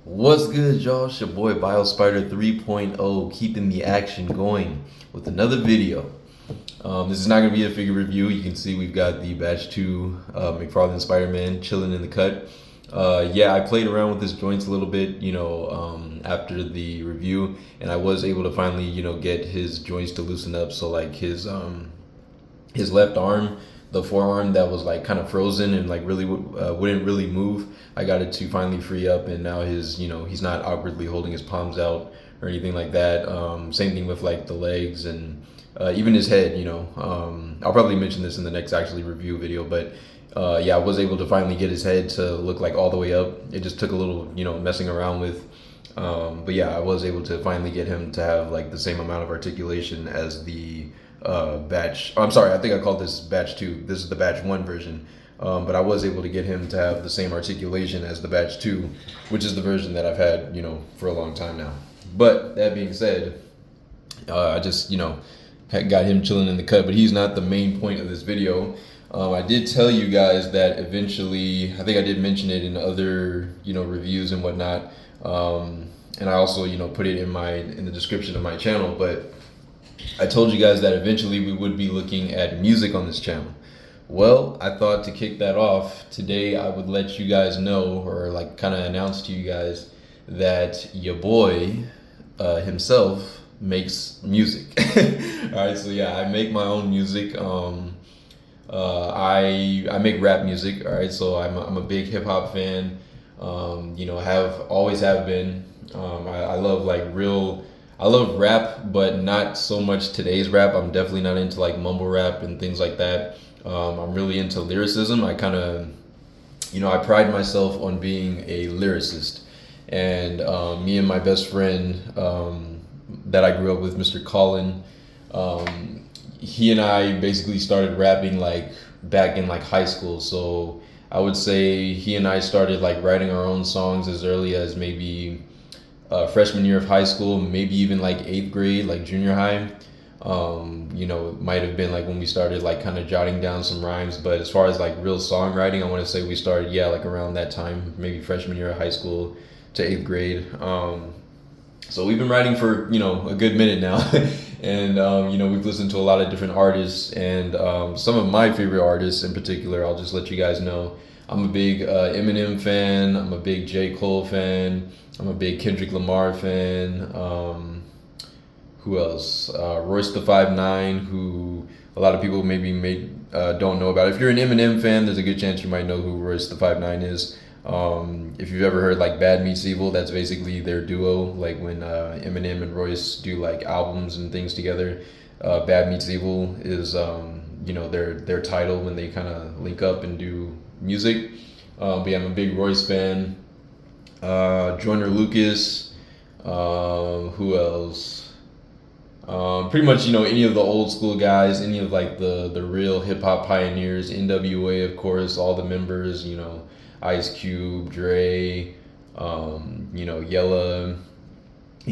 What's good, y'all? It's your boy BioSpider 3.0, keeping the action going with another video. This is not going to be a figure review. You can see we've got the Batch 2 McFarlane Spider-Man chilling in the cut. Yeah, I played around with his joints a little bit, after the review, and I was able to finally, get his joints to loosen up. So like his left arm, the forearm that was like kind of frozen and like really wouldn't really move. I got it to finally free up, and now he's not awkwardly holding his palms out or anything like that. Same thing with like the legs and even his head. I'll probably mention this in the next actually review video, but yeah, I was able to finally get his head to look like all the way up. It just took a little, messing around with. But yeah, I was able to finally get him to have like the same amount of articulation as the batch. I'm sorry, I think I called this batch 2. This is the batch 1 version. But I was able to get him to have the same articulation as the batch 2, which is the version that I've had, for a long time now. But that being said, I just, had got him chilling in the cut, but he's not the main point of this video. I did tell you guys that eventually, I think I did mention it in other, reviews and whatnot. And I also, put it in the description of my channel, but I told you guys that eventually we would be looking at music on this channel. Well, I thought to kick that off, today I would let you guys know, or like kind of announce to you guys, that your boy himself makes music. All right, so yeah, I make my own music. I make rap music. All right, so I'm a big hip hop fan. Have been. I love I love rap, but not so much today's rap. I'm definitely not into like mumble rap and things like that. I'm really into lyricism. I pride myself on being a lyricist. And me and my best friend that I grew up with, Mr. Colin, he and I basically started rapping like back in like high school. So I would say he and I started like writing our own songs as early as maybe freshman year of high school, maybe even like 8th grade, like junior high. It might have been like when we started like kind of jotting down some rhymes. But as far as like real songwriting, I want to say we started, yeah, like around that time, maybe freshman year of high school to 8th grade. So we've been writing for, a good minute now. And, we've listened to a lot of different artists, and some of my favorite artists in particular, I'll just let you guys know. I'm a big Eminem fan. I'm a big J. Cole fan. I'm a big Kendrick Lamar fan. Who else? Royce the 5'9", who a lot of people don't know about. If you're an Eminem fan, there's a good chance you might know who Royce the 5'9" is. If you've ever heard like Bad Meets Evil, that's basically their duo. Like when Eminem and Royce do like albums and things together, Bad Meets Evil is their title when they kind of link up and do music. But yeah, I'm a big Royce fan. Joyner Lucas. Who else? Pretty much, any of the old school guys, any of like the real hip hop pioneers, NWA, of course, all the members, Ice Cube, Dre, Yella,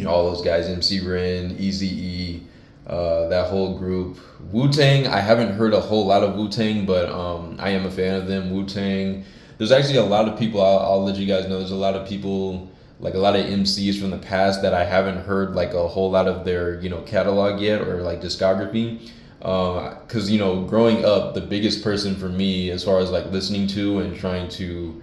all those guys, MC Ren, Eazy-E, that whole group. Wu-Tang, I haven't heard a whole lot of Wu-Tang, but I am a fan of them. Wu-Tang. There's actually a lot of people, I'll let you guys know, there's a lot of people, like a lot of MCs from the past that I haven't heard like a whole lot of their, catalog yet, or like discography. Because growing up, the biggest person for me as far as like listening to and trying to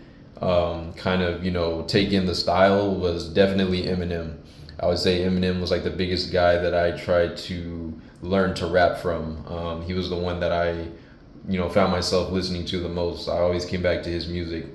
take in the style was definitely Eminem. I would say Eminem was like the biggest guy that I tried to learn to rap from. He was the one that I found myself listening to the most. I always came back to his music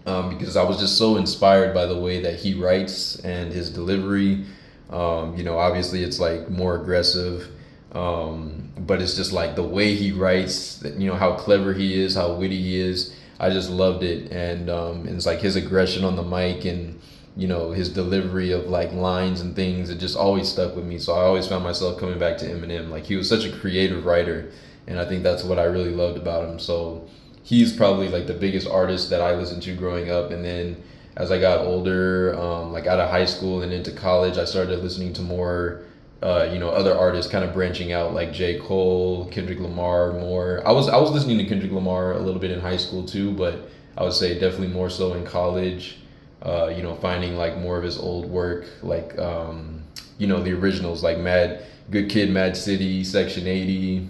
because I was just so inspired by the way that he writes and his delivery. Obviously it's like more aggressive. But it's just like the way he writes, how clever he is, how witty he is. I just loved it. And it's like his aggression on the mic and, his delivery of like lines and things, it just always stuck with me. So I always found myself coming back to Eminem. Like he was such a creative writer, and I think that's what I really loved about him. So he's probably like the biggest artist that I listened to growing up. And then as I got older, like out of high school and into college, I started listening to more other artists, kind of branching out, like J. Cole, Kendrick Lamar more. I was listening to Kendrick Lamar a little bit in high school too, but I would say definitely more so in college. finding like more of his old work, like the originals like Mad Good Kid, Mad City, Section 80,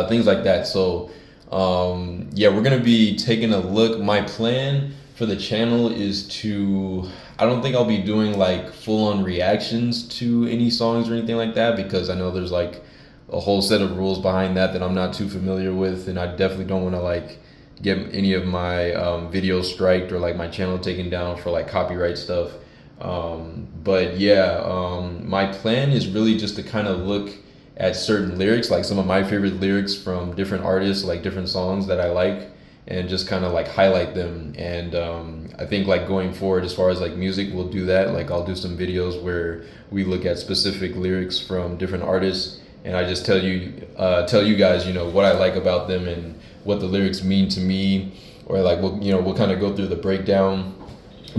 things like that. So yeah, we're gonna be taking a look. My plan for the channel is to. I don't think I'll be doing like full on reactions to any songs or anything like that, because I know there's like a whole set of rules behind that I'm not too familiar with, and I definitely don't want to like get any of my videos striked or like my channel taken down for like copyright stuff. But yeah, my plan is really just to kind of look at certain lyrics, like some of my favorite lyrics from different artists, like different songs that I like, and just kind of like highlight them. And I think like going forward, as far as like music, we'll do that. Like I'll do some videos where we look at specific lyrics from different artists, and I just tell you guys, what I like about them and what the lyrics mean to me, or like we'll kind of go through the breakdown.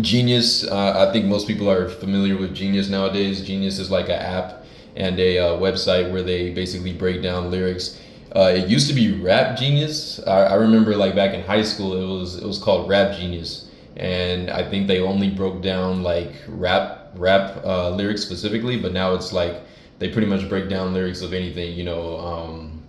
Genius, I think most people are familiar with Genius nowadays. Genius is like an app and a website where they basically break down lyrics. It used to be Rap Genius. I remember like back in high school, it was called Rap Genius, and I think they only broke down like rap lyrics specifically. But now it's like they pretty much break down lyrics of anything,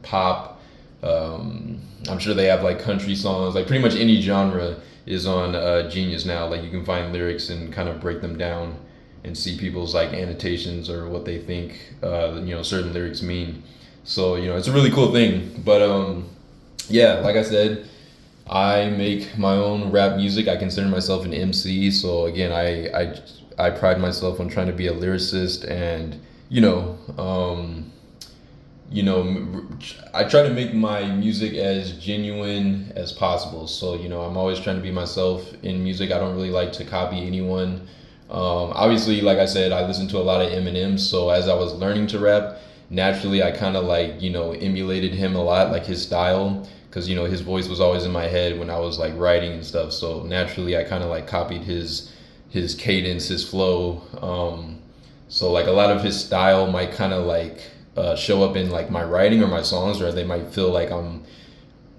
pop. I'm sure they have like country songs, like pretty much any genre is on Genius now. Like you can find lyrics and kind of break them down and see people's like annotations or what they think certain lyrics mean. So it's a really cool thing. But yeah, like I said, I make my own rap music. I consider myself an MC. So again, I pride myself on trying to be a lyricist, and I try to make my music as genuine as possible. So I'm always trying to be myself in music. I don't really like to copy anyone. Obviously, like I said, I listen to a lot of Eminem. So as I was learning to rap, naturally I kind of like emulated him a lot, like his style, because his voice was always in my head when I was like writing and stuff. So naturally I kind of like copied his cadence, his flow. So like a lot of his style might kind of like show up in like my writing or my songs, or they might feel like I'm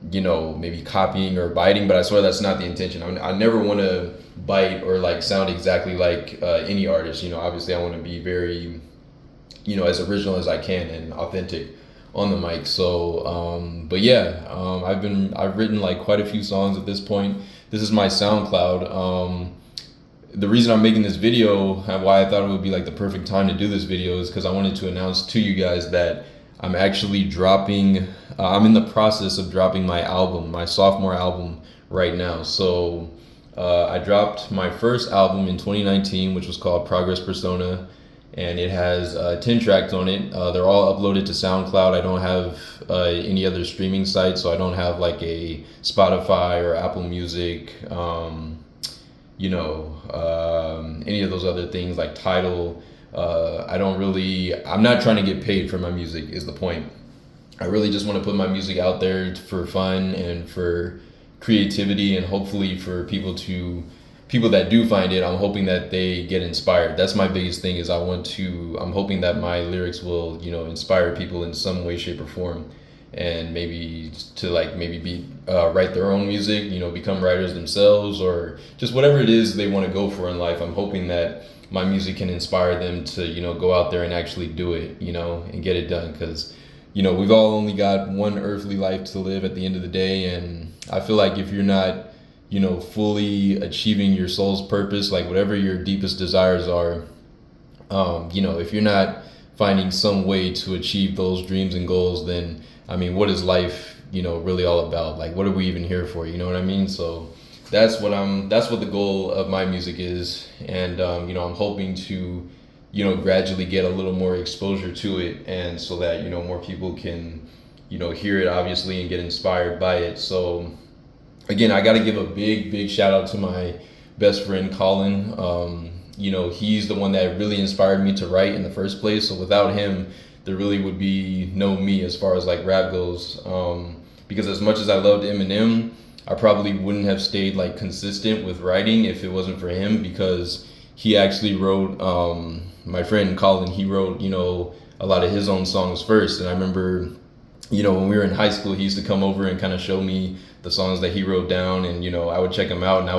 maybe copying or biting, but I swear that's not the intention. I never want to bite or like sound exactly like any artist. Obviously I want to be very as original as I can and authentic on the mic. So but yeah, I've written like quite a few songs at this point. This is my SoundCloud. The reason I'm making this video and why I thought it would be like the perfect time to do this video is because I wanted to announce to you guys that I'm actually dropping, I'm in the process of dropping my album, my sophomore album right now. So I dropped my first album in 2019, which was called Progress Persona, and it has 10 tracks on it. They're all uploaded to SoundCloud. I don't have any other streaming site, so I don't have like a Spotify or Apple Music, any of those other things like Tidal. I'm not trying to get paid for my music is the point. I really just want to put my music out there for fun and for creativity, and hopefully for people that do find it, I'm hoping that they get inspired. That's my biggest thing, is I'm hoping that my lyrics will, inspire people in some way, shape, or form, and maybe to like maybe write their own music, become writers themselves, or just whatever it is they want to go for in life. I'm hoping that my music can inspire them to, go out there and actually do it, and get it done, because we've all only got one earthly life to live at the end of the day. And I feel like if you're not fully achieving your soul's purpose, like whatever your deepest desires are, if you're not finding some way to achieve those dreams and goals, then what is life, really all about? Like, what are we even here for? You know what I mean? So that's what the goal of my music is. And, I'm hoping to, gradually get a little more exposure to it. And so that, more people can, hear it obviously and get inspired by it. So again, I got to give a big shout out to my best friend, Colin. He's the one that really inspired me to write in the first place. So without him, there really would be no me as far as like rap goes. Because as much as I loved Eminem, I probably wouldn't have stayed like consistent with writing if it wasn't for him, because he actually wrote, my friend Colin, he wrote, a lot of his own songs first. And I remember, when we were in high school, he used to come over and kind of show me the songs that he wrote down, and I would check them out, and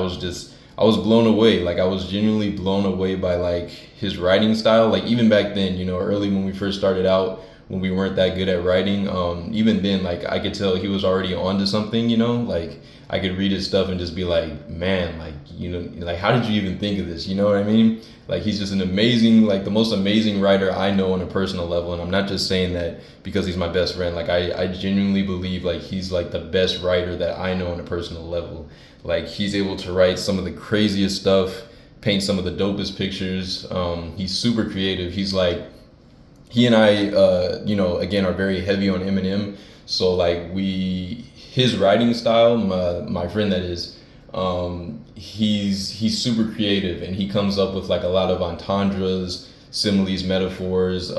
I was blown away. Like I was genuinely blown away by like his writing style. Like even back then, early when we first started out, when we weren't that good at writing, even then, like I could tell he was already onto something. Like I could read his stuff and just be like, man, like like how did you even think of this? You know what I mean? Like he's just an amazing, like the most amazing writer I know on a personal level, and I'm not just saying that because he's my best friend. Like I genuinely believe like he's like the best writer that I know on a personal level. Like he's able to write some of the craziest stuff, paint some of the dopest pictures. He's super creative. He's like he and I, again, are very heavy on Eminem. So like his writing style, my friend that is, he's super creative and he comes up with like a lot of entendres, similes, metaphors,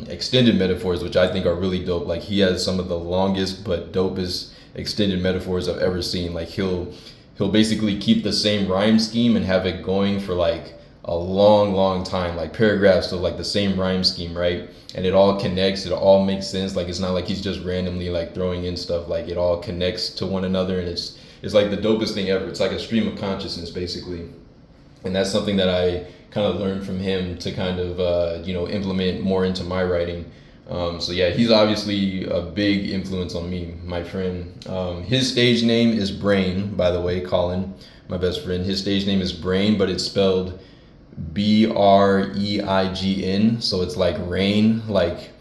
extended metaphors, which I think are really dope. Like he has some of the longest but dopest extended metaphors I've ever seen. Like he'll basically keep the same rhyme scheme and have it going for like a long time, like paragraphs of like the same rhyme scheme, right? And it all connects, it all makes sense. Like it's not like he's just randomly like throwing in stuff. Like it all connects to one another, and it's like the dopest thing ever. It's like a stream of consciousness basically. And that's something that I kind of learned from him to kind of implement more into my writing. So yeah, he's obviously a big influence on me, my friend. His stage name is Breign, by the way, Colin, my best friend. His stage name is Breign, but it's spelled Breign. So it's like rain, like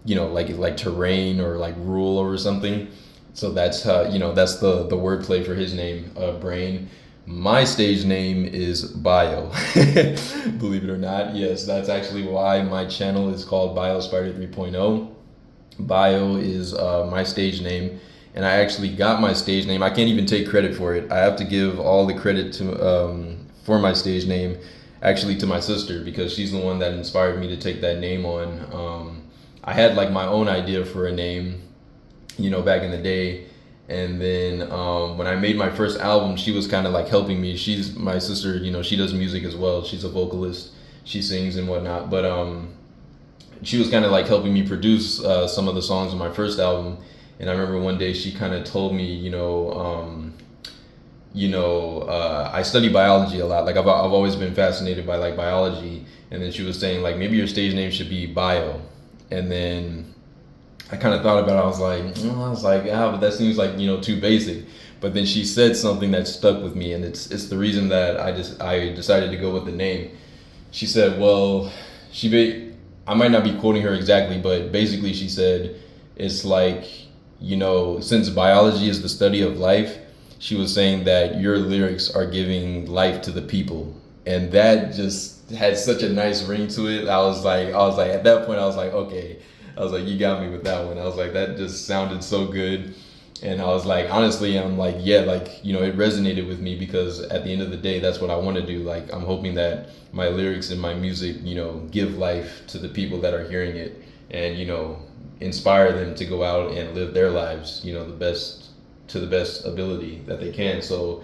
like terrain or like rule or something. So that's that's the wordplay for his name, Breign. My stage name is Bio. Believe it or not, yes, that's actually why my channel is called Bio Spider 3.0. Bio is my stage name, and I actually got my stage name. I can't even take credit for it. I have to give all the credit to for my stage name actually to my sister, because she's the one that inspired me to take that name on. I had like my own idea for a name, back in the day. And then when I made my first album, she was kind of like helping me. She's my sister, she does music as well. She's a vocalist. She sings and whatnot. But she was kind of like helping me produce some of the songs on my first album. And I remember one day she kind of told me, I study biology a lot. Like I've always been fascinated by like biology. And then she was saying like, maybe your stage name should be Bio. And then I kind of thought about it. I was like, but that seems like, too basic. But then she said something that stuck with me, and it's the reason that I decided to go with the name. She said, well, I might not be quoting her exactly, but basically she said, it's like, since biology is the study of life, she was saying that your lyrics are giving life to the people. And that just had such a nice ring to it. I was like, at that point, I was like, okay. I was like, you got me with that one. I was like, that just sounded so good. And I was like, honestly, I'm like, yeah, like, it resonated with me, because at the end of the day, that's what I want to do. Like, I'm hoping that my lyrics and my music, give life to the people that are hearing it, and, inspire them to go out and live their lives, to the best ability that they can. So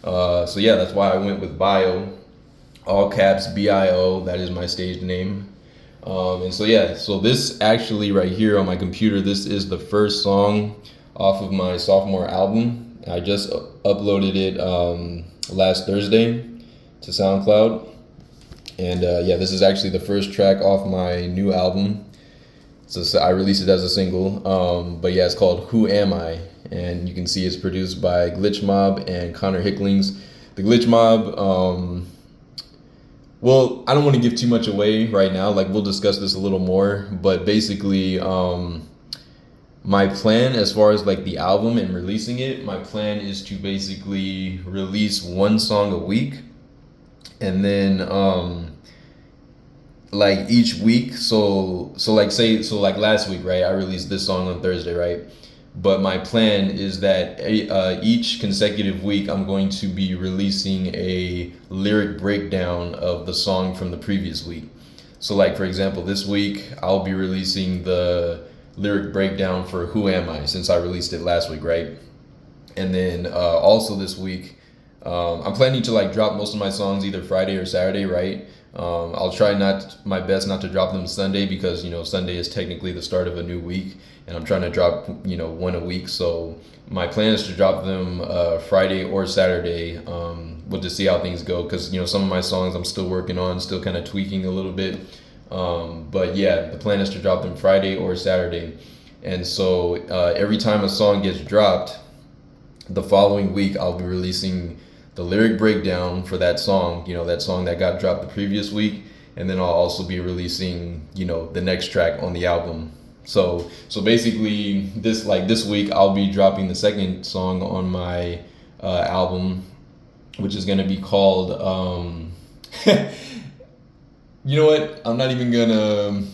yeah, that's why I went with Bio, all caps, BIO. That is my stage name. And so yeah, so this actually right here on my computer, this is the first song off of my sophomore album. I just uploaded it last Thursday to SoundCloud. And yeah, this is actually the first track off my new album. So I released it as a single. But yeah, it's called Who Am I? And you can see it's produced by Glitch Mob and Connor Hicklings. The Glitch Mob, well, I don't want to give too much away right now. Like, we'll discuss this a little more. But basically, my plan as far as like the album and releasing it, my plan is to basically release one song a week. And then like each week, so like last week, right? I released this song on Thursday, right? But my plan is that each consecutive week, I'm going to be releasing a lyric breakdown of the song from the previous week. So like, for example, this week, I'll be releasing the lyric breakdown for Who Am I, since I released it last week, right? And then also this week, I'm planning to like drop most of my songs either Friday or Saturday, right? I'll try my best not to drop them Sunday, because Sunday is technically the start of a new week, and I'm trying to drop one a week. So my plan is to drop them Friday or Saturday, we'll just see how things go, because some of my songs I'm still working on, still kind of tweaking a little bit. But yeah, the plan is to drop them Friday or Saturday. And so every time a song gets dropped, the following week I'll be releasing the lyric breakdown for that song, that song that got dropped the previous week. And then I'll also be releasing, the next track on the album. So basically this week I'll be dropping the second song on my album, which is gonna be called you know what? I'm not even gonna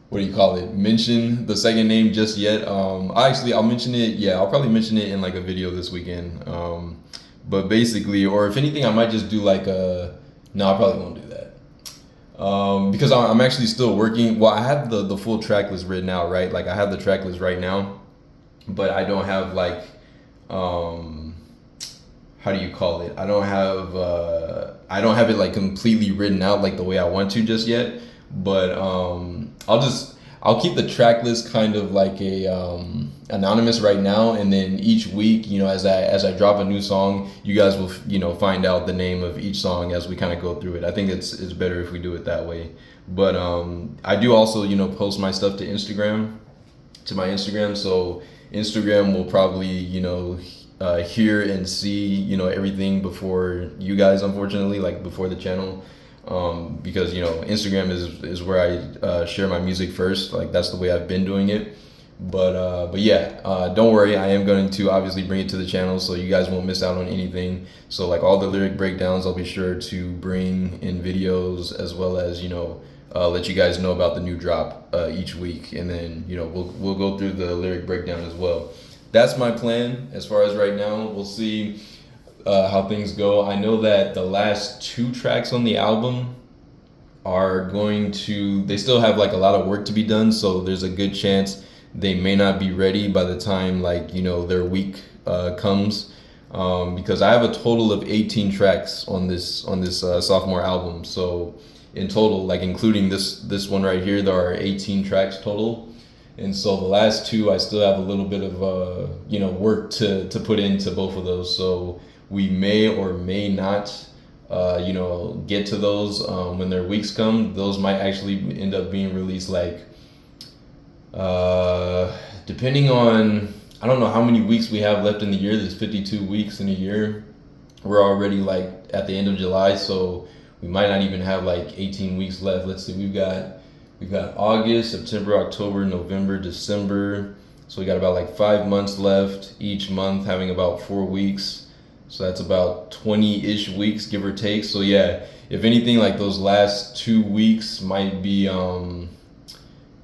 what do you call it? Mention the second name just yet. I'll mention it. Yeah, I'll probably mention it in like a video this weekend. But basically, or if anything, I might just do like no, I probably won't do that. Because I'm actually still working. Well, I have the full track list written out, right? Like I have the track list right now, but I don't have like how do you call it? I don't have it like completely written out like the way I want to just yet. But I'll keep the track list kind of like a anonymous right now, and then each week, as I drop a new song, you guys will find out the name of each song as we kind of go through it. I think it's better if we do it that way. But I do also post my stuff to my Instagram, so Instagram will probably hear and see everything before you guys, unfortunately, like before the channel. Because Instagram is where I share my music first. Like that's the way I've been doing it. But yeah, don't worry. I am going to obviously bring it to the channel, so you guys won't miss out on anything. So like all the lyric breakdowns, I'll be sure to bring in videos, as well as let you guys know about the new drop each week, and then we'll go through the lyric breakdown as well. That's my plan as far as right now. We'll see how things go. I know that the last 2 tracks on the album they still have like a lot of work to be done, so there's a good chance they may not be ready by the time their week comes, because I have a total of 18 tracks on this sophomore album. So in total, like including this one right here, there are 18 tracks total. And so the last 2, I still have a little bit of work to put into both of those. So we may or may not get to those when their weeks come. Those might actually end up being released like depending on, I don't know how many weeks we have left in the year. There's 52 weeks in a year. We're already like at the end of July, so we might not even have like 18 weeks left. Let's see, we've got August, September, October, November, December. So we got about like 5 months left, each month having about 4 weeks. So that's about 20-ish weeks, give or take. So yeah, if anything, like those last 2 weeks might be,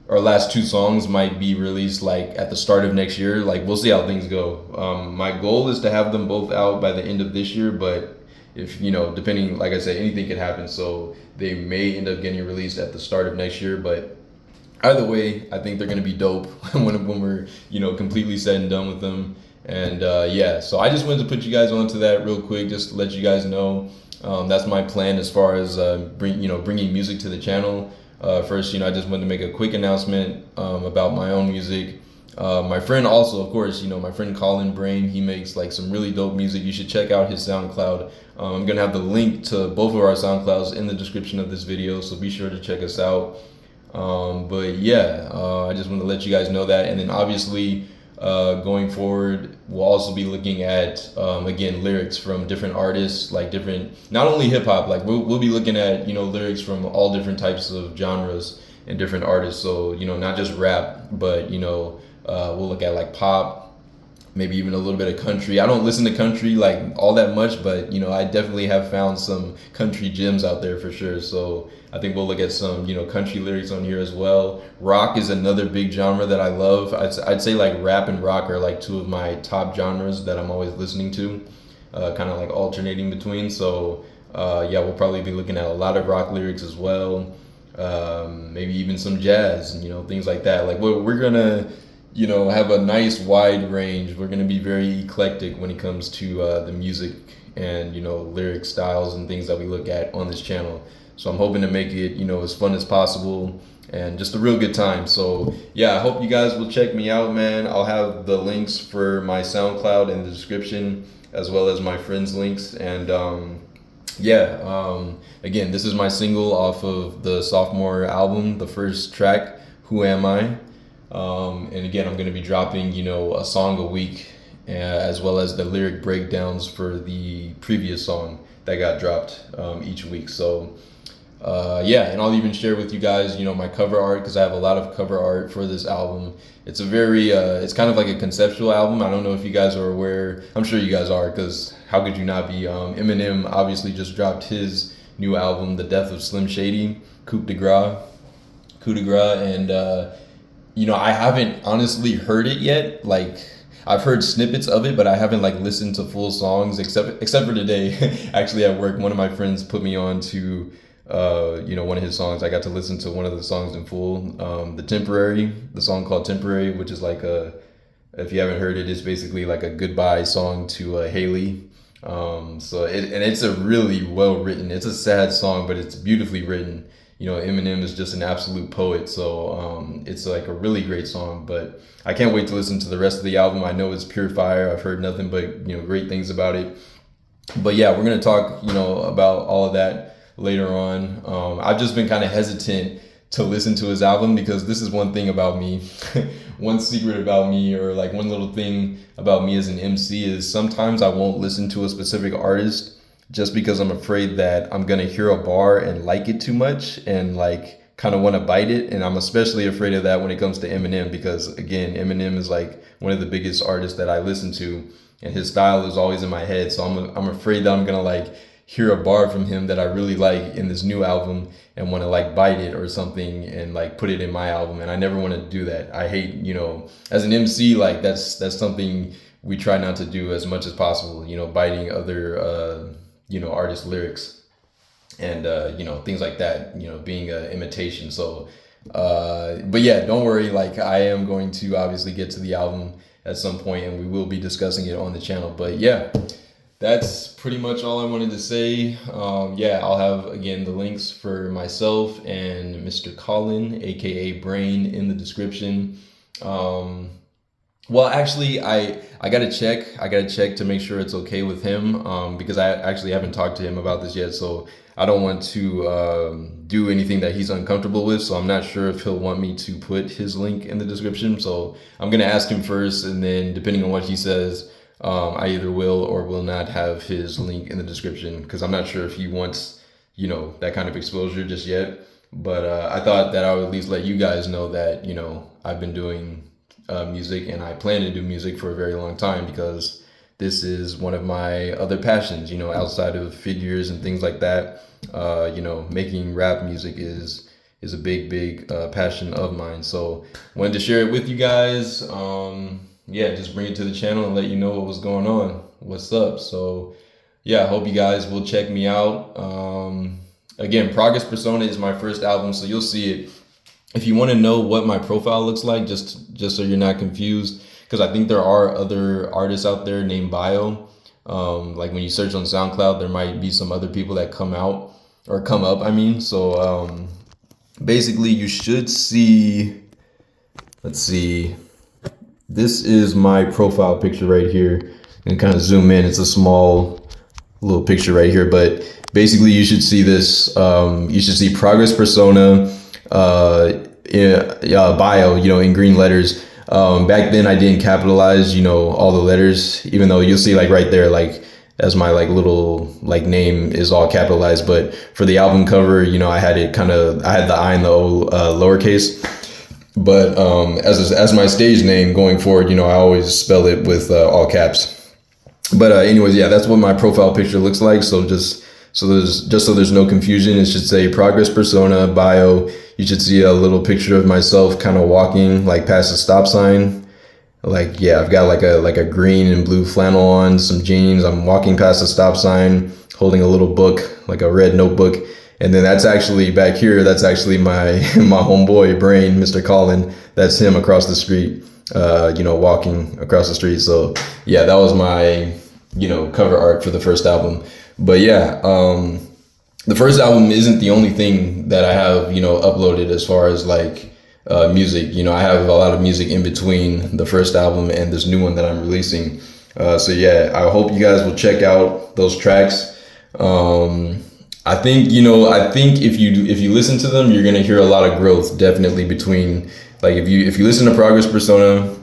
or last 2 songs might be released like at the start of next year. Like we'll see how things go. My goal is to have them both out by the end of this year, but if depending, like I said, anything could happen. So they may end up getting released at the start of next year. But either way, I think they're gonna be dope when we're completely said and done with them. And yeah, so I just wanted to put you guys onto that real quick, just to let you guys know that's my plan as far as bringing music to the channel. First, I just wanted to make a quick announcement about my own music. My friend also, of course, my friend Breign, he makes like some really dope music. You should check out his SoundCloud. I'm gonna have the link to both of our SoundClouds in the description of this video, so be sure to check us out. But yeah, I just want to let you guys know that. And then obviously, going forward, we'll also be looking at again, lyrics from different artists, like not only hip hop, like we'll be looking at lyrics from all different types of genres and different artists. So not just rap, but we'll look at like pop, maybe even a little bit of country. I don't listen to country like all that much, but I definitely have found some country gems out there for sure. So I think we'll look at some country lyrics on here as well. Rock is another big genre that I love. I'd say like rap and rock are like 2 of my top genres that I'm always listening to, kind of like alternating between. So yeah, we'll probably be looking at a lot of rock lyrics as well, maybe even some jazz, things like that. Like we're gonna have a nice wide range. We're going to be very eclectic when it comes to the music and lyric styles and things that we look at on this channel. So I'm hoping to make it, as fun as possible and just a real good time. So yeah, I hope you guys will check me out, man. I'll have the links for my SoundCloud in the description, as well as my friends' links. And again, this is my single off of the sophomore album, the first track, Who Am I? And again, I'm going to be dropping, a song a week, as well as the lyric breakdowns for the previous song that got dropped each week. So and I'll even share with you guys, my cover art, because I have a lot of cover art for this album. It's a very, it's kind of like a conceptual album. I don't know if you guys are aware. I'm sure you guys are, because how could you not be? Eminem obviously just dropped his new album, The Death of Slim Shady, Coup de Grace, and I haven't honestly heard it yet. Like, I've heard snippets of it, but I haven't like listened to full songs except for today. Actually, at work, one of my friends put me on to one of his songs. I got to listen to one of the songs in full. The song called Temporary, which is like if you haven't heard it, it's basically like a goodbye song to Haley. It's a really well written. It's a sad song, but it's beautifully written. Eminem is just an absolute poet, so it's like a really great song. But I can't wait to listen to the rest of the album. I know it's pure fire. I've heard nothing but great things about it. But yeah, we're gonna talk about all of that later on. I've just been kind of hesitant to listen to his album, because this is one thing about me. One secret about me, or like one little thing about me as an MC, is sometimes I won't listen to a specific artist just because I'm afraid that I'm gonna hear a bar and like it too much and like kind of want to bite it. And I'm especially afraid of that when it comes to Eminem, because again, Eminem is like one of the biggest artists that I listen to, and his style is always in my head. So I'm afraid that I'm gonna like hear a bar from him that I really like in this new album and want to like bite it or something and like put it in my album. And I never want to do that. I hate, as an MC, like that's something we try not to do as much as possible, biting other, artist lyrics and, things like that, being an imitation. So, but yeah, don't worry. Like, I am going to obviously get to the album at some point, and we will be discussing it on the channel. But yeah, that's pretty much all I wanted to say. I'll have, again, the links for myself and Mr. Colin, aka Breign, in the description. Well, actually, I gotta check. I gotta check to make sure it's okay with him, because I actually haven't talked to him about this yet. So I don't want to do anything that he's uncomfortable with. So I'm not sure if he'll want me to put his link in the description. So I'm gonna ask him first, and then depending on what he says, I either will or will not have his link in the description, because I'm not sure if he wants, that kind of exposure just yet. But I thought that I would at least let you guys know that, I've been doing music, and I plan to do music for a very long time, because this is one of my other passions, outside of figures and things like that. Making rap music is a big passion of mine. So wanted to share it with you guys. Just bring it to the channel and let you know what was going on, what's up. So yeah, I hope you guys will check me out. Again, Progress Persona is my first album, so you'll see it. If you want to know what my profile looks like, just so you're not confused, because I think there are other artists out there named Bio. Like when you search on SoundCloud, there might be some other people that come up. So basically you should see, let's see, this is my profile picture right here, and kind of zoom in. It's a small little picture right here, but basically you should see this. You should see Progress Persona, bio, in green letters. Back then I didn't capitalize, all the letters, even though you'll see like right there, like as my like little like name is all capitalized. But for the album cover, I had the I and the O lowercase. But as my stage name going forward, I always spell it with all caps. But anyways, yeah, that's what my profile picture looks like. So so there's no confusion, it should say Progress Persona bio. You should see a little picture of myself kind of walking like past a stop sign. Like, yeah, I've got like a green and blue flannel on, some jeans. I'm walking past a stop sign, holding a little book, like a red notebook. And then that's actually back here, that's actually my homeboy Breign, Mr. Colin. That's him across the street, walking across the street. So yeah, that was my, cover art for the first album. But yeah, the first album isn't the only thing that I have, uploaded as far as like music. I have a lot of music in between the first album and this new one that I'm releasing. So yeah, I hope you guys will check out those tracks. I think, if you listen to them, you're gonna hear a lot of growth definitely between, like, if you listen to Progress Persona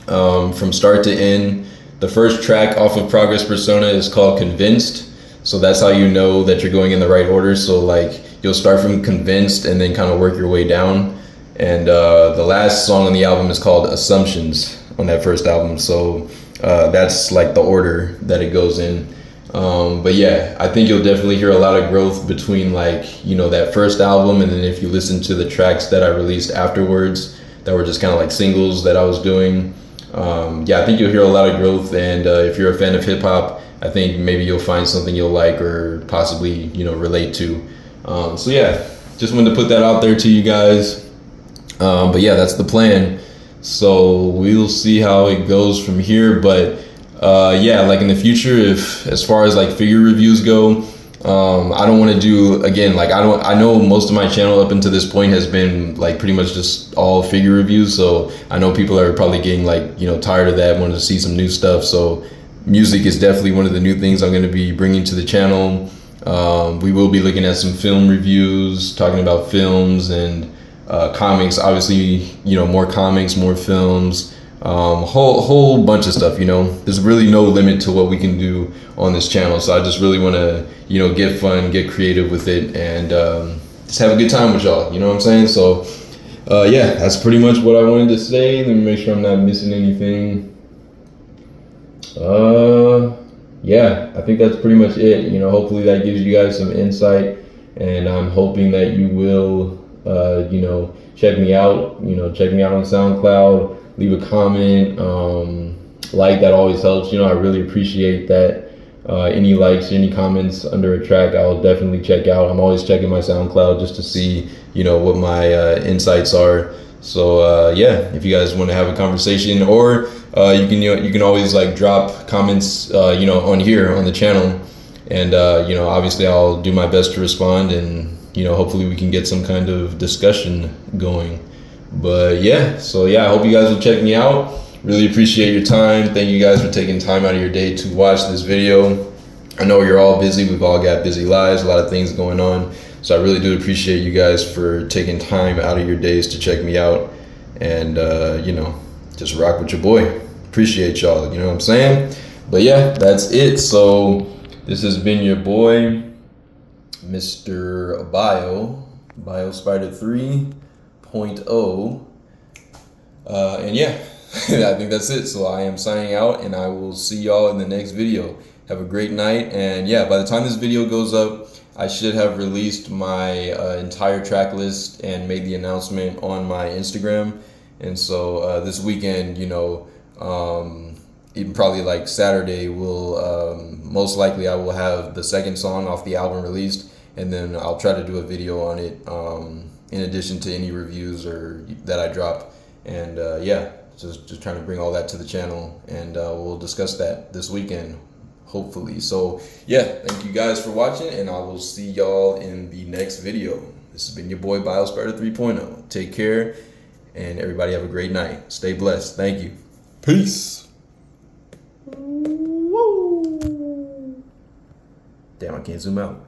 from start to end. The first track off of Progress Persona is called Convinced. So that's how you know that you're going in the right order. So like you'll start from Convinced and then kind of work your way down. And the last song on the album is called Assumptions on that first album. So that's like the order that it goes in. But yeah, I think you'll definitely hear a lot of growth between like, that first album. And then if you listen to the tracks that I released afterwards that were just kind of like singles that I was doing, yeah, I think you'll hear a lot of growth. And if you're a fan of hip hop, I think maybe you'll find something you'll like or possibly, relate to. So yeah, just wanted to put that out there to you guys. But yeah, that's the plan. So we'll see how it goes from here. But yeah, like in the future, if as far as like figure reviews go, I don't want to do, again, like I know most of my channel up until this point has been like pretty much just all figure reviews. So I know people are probably getting like, tired of that, wanting to see some new stuff. So music is definitely one of the new things I'm going to be bringing to the channel. We will be looking at some film reviews, talking about films and comics, obviously, more comics, more films, whole bunch of stuff. There's really no limit to what we can do on this channel. So I just really want to, get fun, get creative with it, and just have a good time with y'all. You know what I'm saying? So yeah, that's pretty much what I wanted to say. Let me make sure I'm not missing anything. Yeah, I think that's pretty much it. Hopefully that gives you guys some insight, and I'm hoping that you will check me out. Check me out on SoundCloud, leave a comment, like, that always helps. I really appreciate that. Any likes, any comments under a track, I'll definitely check out. I'm always checking my SoundCloud just to see, what my insights are. So yeah, if you guys want to have a conversation, or you can always like drop comments, on here on the channel, and obviously I'll do my best to respond, and hopefully we can get some kind of discussion going. But yeah, so yeah, I hope you guys will check me out. Really appreciate your time. Thank you guys for taking time out of your day to watch this video. I know you're all busy. We've all got busy lives, a lot of things going on. So I really do appreciate you guys for taking time out of your days to check me out, and just rock with your boy. Appreciate y'all, you know what I'm saying? But yeah, that's it. So this has been your boy, Mr. Bio Spider 3.0. And yeah, I think that's it. So I am signing out, and I will see y'all in the next video. Have a great night. And yeah, by the time this video goes up, I should have released my entire track list and made the announcement on my Instagram. And so this weekend, even probably like Saturday, will most likely I will have the second song off the album released, and then I'll try to do a video on it in addition to any reviews or that I drop. And yeah, just trying to bring all that to the channel, and we'll discuss that this weekend, hopefully. So yeah, thank you guys for watching, and I will see y'all in the next video. This has been your boy BioSpider 3.0. Take care, and everybody have a great night. Stay blessed. Thank you. Peace. Woo. Damn, I can't zoom out.